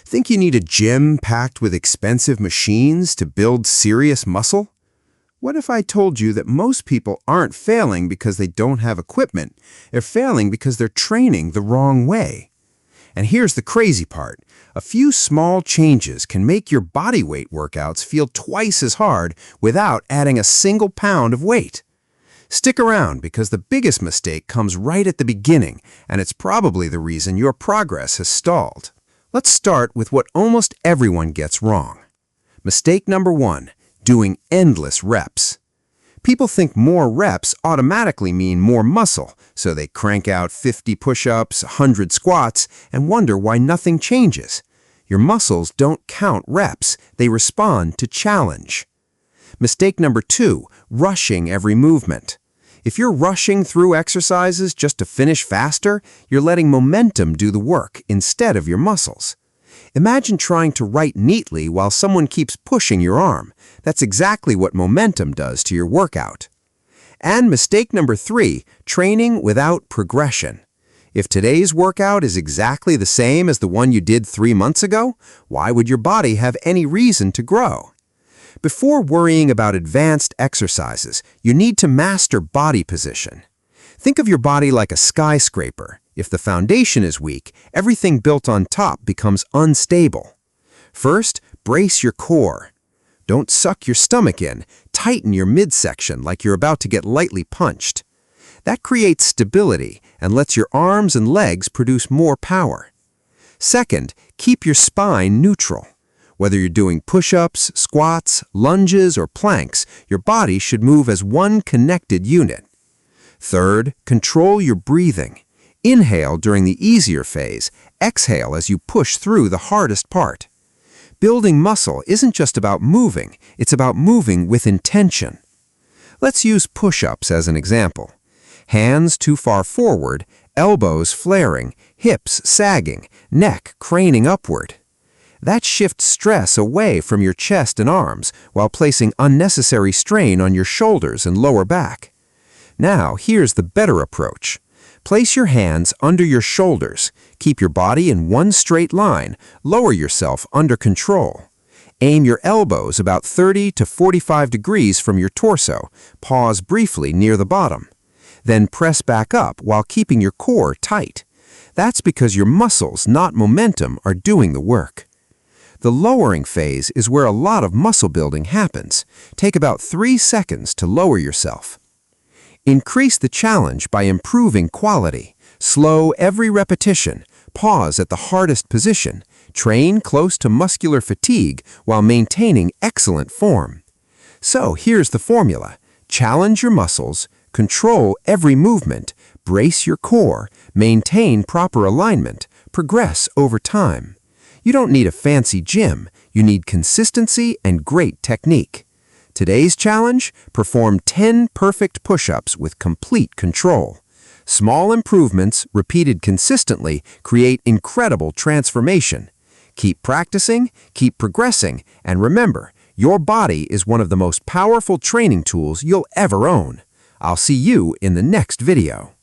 Think you need a gym packed with expensive machines to build serious muscle? What if I told you that most people aren't failing because they don't have equipment? They're failing because they're training the wrong way. And here's the crazy part. A few small changes can make your body weight workouts feel twice as hard without adding a single pound of weight. Stick around because the biggest mistake comes right at the beginning, and it's probably the reason your progress has stalled. Let's start with what almost everyone gets wrong. Mistake number 1, doing endless reps. People think more reps automatically mean more muscle, so they crank out 50 push-ups, 100 squats, and wonder why nothing changes. Your muscles don't count reps, they respond to challenge. Mistake number 2, rushing every movement. If you're rushing through exercises just to finish faster, you're letting momentum do the work instead of your muscles. Imagine trying to write neatly while someone keeps pushing your arm. That's exactly what momentum does to your workout. And mistake number 3, training without progression. If today's workout is exactly the same as the one you did 3 months ago, why would your body have any reason to grow? Before worrying about advanced exercises, you need to master body position. Think of your body like a skyscraper. If the foundation is weak, everything built on top becomes unstable. First, brace your core. Don't suck your stomach in. Tighten your midsection like you're about to get lightly punched. That creates stability and lets your arms and legs produce more power. Second, keep your spine neutral. Whether you're doing push-ups, squats, lunges, or planks, your body should move as one connected unit. Third, control your breathing. Inhale during the easier phase, exhale as you push through the hardest part. Building muscle isn't just about moving, it's about moving with intention. Let's use push-ups as an example. Hands too far forward, elbows flaring, hips sagging, neck craning upward. That shifts stress away from your chest and arms while placing unnecessary strain on your shoulders and lower back. Now, here's the better approach. Place your hands under your shoulders. Keep your body in one straight line. Lower yourself under control. Aim your elbows about 30 to 45 degrees from your torso. Pause briefly near the bottom. Then press back up while keeping your core tight. That's because your muscles, not momentum, are doing the work. The lowering phase is where a lot of muscle building happens. Take about 3 seconds to lower yourself. Increase the challenge by improving quality. Slow every repetition. Pause at the hardest position. Train close to muscular fatigue while maintaining excellent form. So here's the formula. Challenge your muscles, control every movement, brace your core, maintain proper alignment, progress over time. You don't need a fancy gym. You need consistency and great technique. Today's challenge? Perform 10 perfect push-ups with complete control. Small improvements, repeated consistently, create incredible transformation. Keep practicing, keep progressing, and remember, your body is one of the most powerful training tools you'll ever own. I'll see you in the next video.